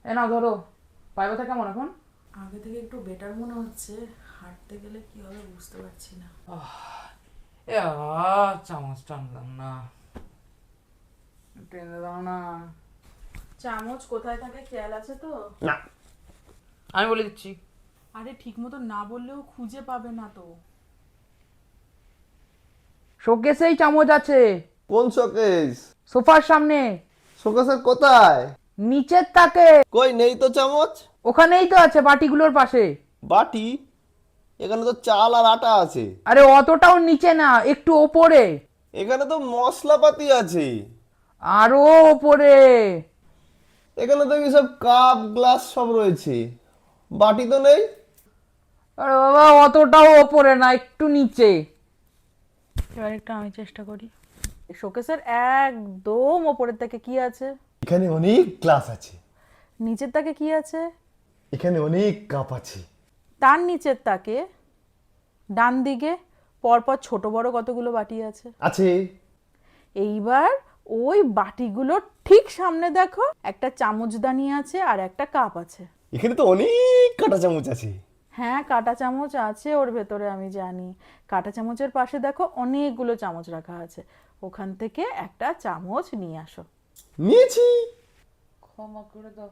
এ নাও ধরো। পায়ে ব্যথা কেমন এখন? আগে থেকে একটু বেটার মনে হচ্ছে, হাঁটতে গেলে কি হবে বুঝতে পারছি না। চামচটা আনলাম না, টেনে দাও না। চামচ কোথায় থাকে খেয়াল আছে তো? না, আমি বলে দিচ্ছি। আরে ঠিক মতো না বললেও খুঁজে পাবে না তো। শোকেসেই চামচ আছে, কোন শোকেস? সোফার সামনে, শোকেসের কোথায়? নিচের তাকে। কই নেই তো চামচ। ওখানেই তো আছে, বাটিগুলোর পাশে। বাটি? এখানে তো চাল আর আটা আছে। আরে অতটাও নিচে না, একটু ওপরে। এখানে তো মশলাপাতি আছে। আরো ওপরে। এখানে তো কি সব কাপ গ্লাস সব রয়েছে, বাটি তো নেই। আরে বাবা, অতটাও ওপরে না, একটু নিচে। এবার একটু আমি চেষ্টা করি। শোকেসের একদম ওপরের থেকে কি আছে? এখানে অনেক গ্লাস আছে। নিচের তাকে কি আছে? এখানে অনেক কাপ আছে। তার নিচের তাকে ডান দিকে পরপর ছোট বড় কতগুলো বাটি আছে? আছে। এইবার ওই বাটিগুলোর ঠিক সামনে দেখো একটা চামচদানি আছে আর একটা কাপ আছে। এখানে তো অনেক কাঁটা চামচ আছে। হ্যাঁ, কাঁটা চামচ আছে ওর ভেতরে, আমি জানি। কাঁটা চামচের পাশে দেখো অনেকগুলো চামচ রাখা আছে, ওখান থেকে একটা চামচ নিয়ে আসো। নিয়েছি। ক্ষমা করে দাও।